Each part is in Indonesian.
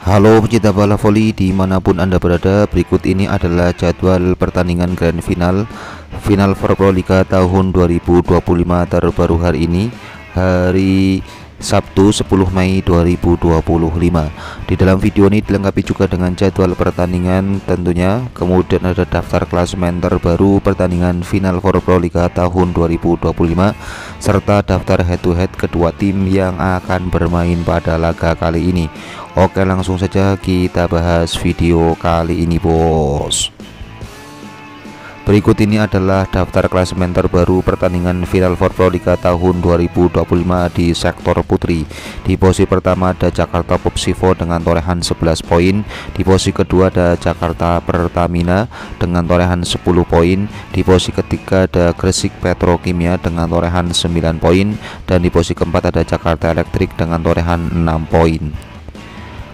Halo pecinta bola voli dimanapun Anda berada, berikut ini adalah jadwal pertandingan Grand Final Pro Liga tahun 2025 terbaru hari ini, hari Sabtu 10 Mei 2025. Di dalam video ini dilengkapi juga dengan jadwal pertandingan tentunya, kemudian ada daftar klasemen terbaru pertandingan Final Pro Liga tahun 2025 serta daftar head to head kedua tim yang akan bermain pada laga kali ini. Oke, langsung saja kita bahas video kali ini, bos. Berikut ini adalah daftar klasemen terbaru pertandingan Final Pro Liga tahun 2025 di sektor putri. Di posisi pertama ada Jakarta Popsivo dengan torehan 11 poin. Di posisi kedua ada Jakarta Pertamina dengan torehan 10 poin. Di posisi ketiga ada Gresik Petrokimia dengan torehan 9 poin. Dan di posisi keempat ada Jakarta Elektrik dengan torehan 6 poin.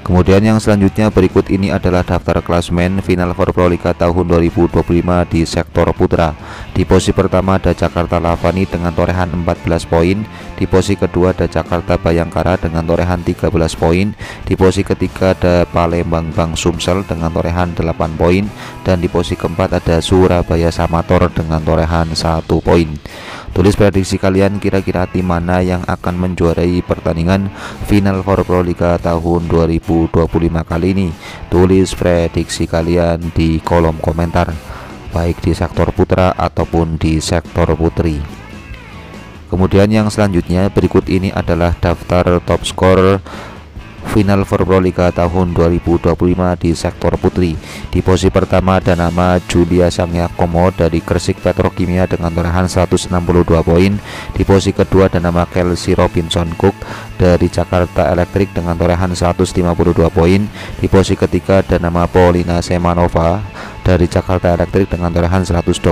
Kemudian yang selanjutnya berikut ini adalah daftar klasemen Final Pro Liga tahun 2025 di sektor putra. Di posisi pertama ada Jakarta Lavani dengan torehan 14 poin. Di posisi kedua ada Jakarta Bayangkara dengan torehan 13 poin. Di posisi ketiga ada Palembang Bang Sumsel dengan torehan 8 poin. Dan di posisi keempat ada Surabaya Samator dengan torehan 1 poin. Tulis prediksi kalian, kira-kira tim mana yang akan menjuarai pertandingan Final Pro Liga tahun 2025 kali ini. Tulis prediksi kalian di kolom komentar, baik di sektor putra ataupun di sektor putri. Kemudian yang selanjutnya berikut ini adalah daftar top skor Final Pro Liga tahun 2025 di sektor putri. Di posisi pertama ada nama Julia Sangyakomo dari Gresik Petrokimia dengan torehan 162 poin. Di posisi kedua ada nama Kelsey Robinson Cook dari Jakarta Elektrik dengan torehan 152 poin. Di posisi ketiga ada nama Paulina Semanova dari Jakarta Elektrik dengan torehan 129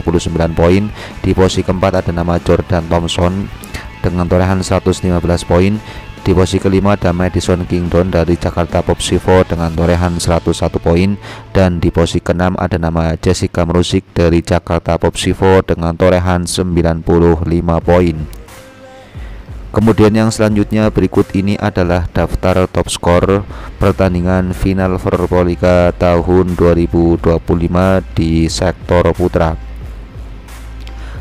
poin. Di posisi keempat ada nama Jordan Thompson dengan torehan 115 poin. Di posisi kelima ada Madison Kingdon dari Jakarta Popsivo dengan torehan 101 poin. Dan di posisi keenam ada nama Jessica Mrusik dari Jakarta Popsivo dengan torehan 95 poin. Kemudian yang selanjutnya berikut ini adalah daftar top skor pertandingan Final Pro Liga tahun 2025 di sektor putra.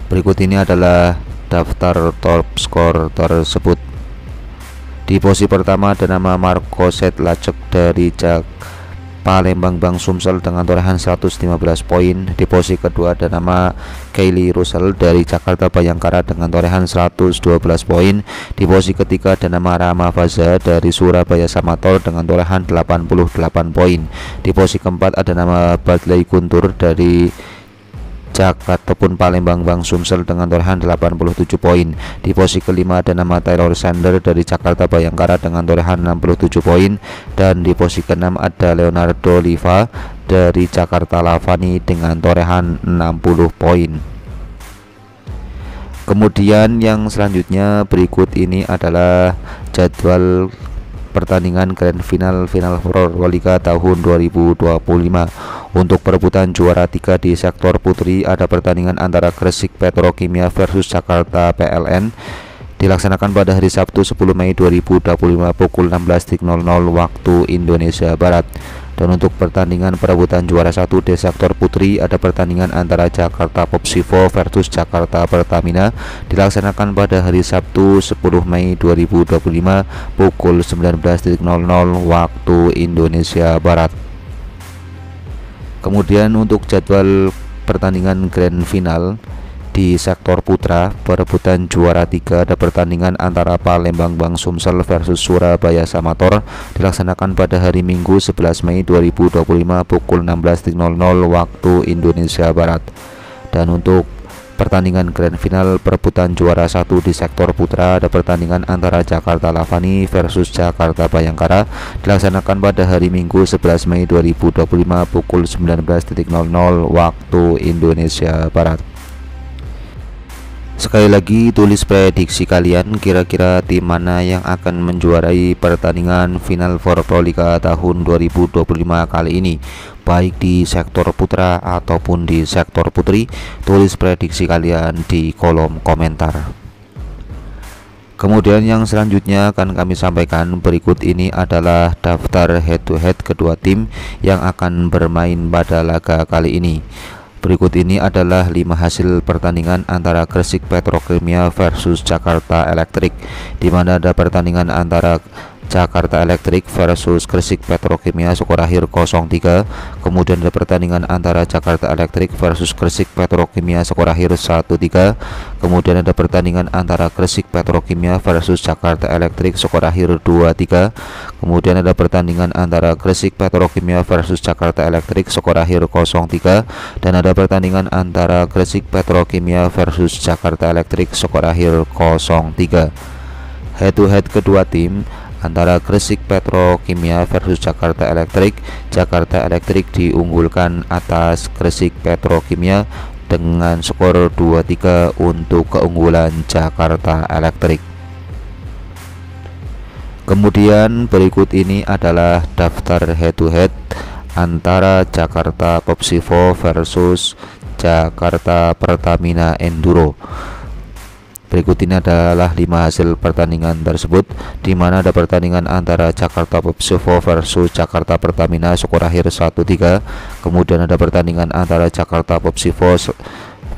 Berikut ini adalah daftar top skor tersebut. Di posisi pertama ada nama Marco Sedlacek dari Palembang Bang Sumsel dengan torehan 115 poin. Di posisi kedua ada nama Kylie Russell dari Jakarta Bayangkara dengan torehan 112 poin. Di posisi ketiga ada nama Rama Faza dari Surabaya Samator dengan torehan 88 poin. Di posisi keempat ada nama Badley Guntur dari Jakarta ataupun Palembang Bang Sumsel dengan torehan 87 poin. Di posisi kelima ada nama Taylor Sander dari Jakarta Bayangkara dengan torehan 67 poin. Dan di posisi keenam ada Leonardo Liva dari Jakarta Lavani dengan torehan 60 poin. Kemudian yang selanjutnya berikut ini adalah jadwal pertandingan Grand Final Pro Liga tahun 2025. Untuk perebutan juara 3 di sektor putri ada pertandingan antara Gresik Petrokimia versus Jakarta PLN dilaksanakan pada hari Sabtu 10 Mei 2025 pukul 16.00 waktu Indonesia Barat. Dan untuk pertandingan perebutan juara 1 di sektor putri ada pertandingan antara Jakarta Popsivo versus Jakarta Pertamina dilaksanakan pada hari Sabtu 10 Mei 2025 pukul 19.00 waktu Indonesia Barat. Kemudian untuk jadwal pertandingan Grand Final di sektor putra perebutan juara 3 ada pertandingan antara Palembang Bang Sumsel versus Surabaya Samator dilaksanakan pada hari Minggu 11 Mei 2025 pukul 16.00 waktu Indonesia Barat. Dan untuk pertandingan Grand Final perebutan juara 1 di sektor putra ada pertandingan antara Jakarta Lavani versus Jakarta Bayangkara dilaksanakan pada hari Minggu 11 Mei 2025 pukul 19.00 waktu Indonesia Barat. Sekali lagi tulis prediksi kalian, kira-kira tim mana yang akan menjuarai pertandingan Final Pro Liga tahun 2025 kali ini, baik di sektor putra ataupun di sektor putri. Tulis prediksi kalian di kolom komentar. Kemudian yang selanjutnya akan kami sampaikan berikut ini adalah daftar head-to-head kedua tim yang akan bermain pada laga kali ini. Berikut ini adalah 5 hasil pertandingan antara Gresik Petrokimia versus Jakarta Electric, di mana ada pertandingan antara Jakarta Electric versus Gresik Petrokimia skor akhir 0-3. Kemudian ada pertandingan antara Jakarta Electric versus Gresik Petrokimia skor akhir 1-3. Kemudian ada pertandingan antara Gresik Petrokimia versus Jakarta Electric skor akhir 2-3. Kemudian ada pertandingan antara Gresik Petrokimia versus Jakarta Electric skor akhir 0-3. Dan ada pertandingan antara Gresik Petrokimia versus Jakarta Electric skor akhir 0-3. Head-to-head kedua tim antara Gresik Petrokimia versus Jakarta Electric. Jakarta Electric diunggulkan atas Gresik Petrokimia dengan skor 2-3 untuk keunggulan Jakarta Electric. Kemudian berikut ini adalah daftar head-to-head antara Jakarta Popsivo versus Jakarta Pertamina Enduro. Berikut ini adalah 5 hasil pertandingan tersebut, di mana ada pertandingan antara Jakarta Popsivo versus Jakarta Pertamina skor akhir 1-3. Kemudian ada pertandingan antara Jakarta Popsivo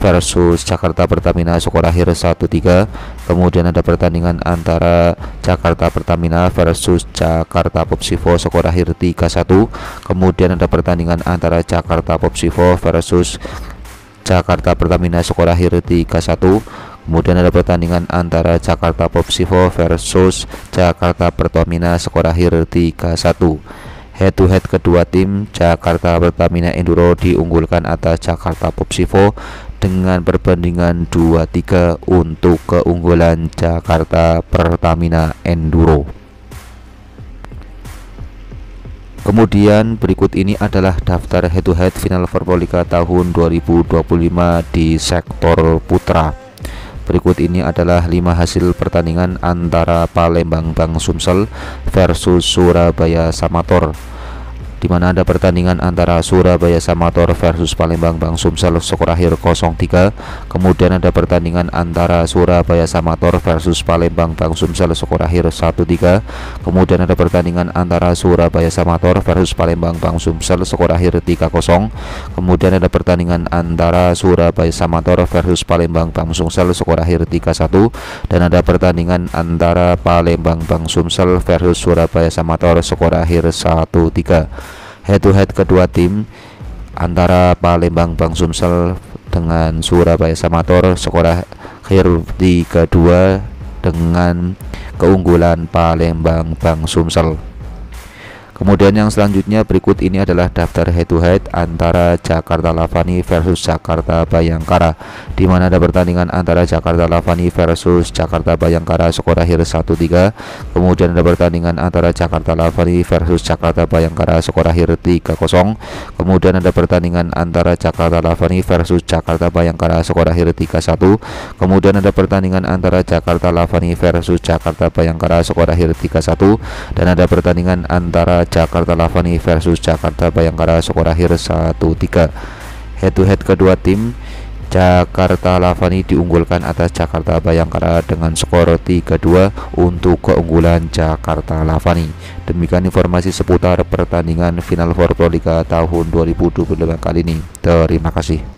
versus Jakarta Pertamina skor akhir 1-3. Kemudian ada pertandingan antara Jakarta Pertamina versus Jakarta Popsivo skor akhir 3-1. Kemudian ada pertandingan antara Jakarta Popsivo versus Jakarta Pertamina skor akhir 3-1. Kemudian ada pertandingan antara Jakarta Popsivo versus Jakarta Pertamina skor akhir 3-1. Head-to-head kedua tim Jakarta Pertamina Enduro diunggulkan atas Jakarta Popsivo dengan perbandingan 2-3 untuk keunggulan Jakarta Pertamina Enduro. Kemudian berikut ini adalah daftar head-to-head final Proliga tahun 2025 di sektor putra. Berikut ini adalah 5 hasil pertandingan antara Palembang Bang Sumsel versus Surabaya Samator, di mana ada pertandingan antara Surabaya Samator versus Palembang Bang Sumsel skor akhir 0-3. Kemudian ada pertandingan antara Surabaya Samator versus Palembang Bang Sumsel skor akhir 1-3. Kemudian ada pertandingan antara Surabaya Samator versus Palembang Bang Sumsel skor akhir 3-0. Kemudian ada pertandingan antara Surabaya Samator versus Palembang Bang Sumsel skor akhir 3-1. Dan ada pertandingan antara Palembang Bang Sumsel versus Surabaya Samator skor akhir 1-3. Head-to-head kedua tim antara Palembang Bang Sumsel dengan Surabaya Samator skor akhir 3-2 dengan keunggulan Palembang Bang Sumsel. Kemudian yang selanjutnya berikut ini adalah daftar head-to-head antara Jakarta Lavani versus Jakarta Bayangkara, di mana ada pertandingan antara Jakarta Lavani versus Jakarta Bayangkara skor akhir 1-3. Kemudian ada pertandingan antara Jakarta Lavani versus Jakarta Bayangkara skor akhir 3-0. Kemudian ada pertandingan antara Jakarta Lavani versus Jakarta Bayangkara skor akhir 3-1. Kemudian ada pertandingan antara Jakarta Lavani versus Jakarta Bayangkara skor akhir 3-1. Dan ada pertandingan antara Jakarta Lavani versus Jakarta Bayangkara skor akhir 1-3. Head-to-head kedua tim Jakarta Lavani diunggulkan atas Jakarta Bayangkara dengan skor 3-2 untuk keunggulan Jakarta Lavani. Demikian informasi seputar pertandingan final Proliga tahun 2025 kali ini. Terima kasih.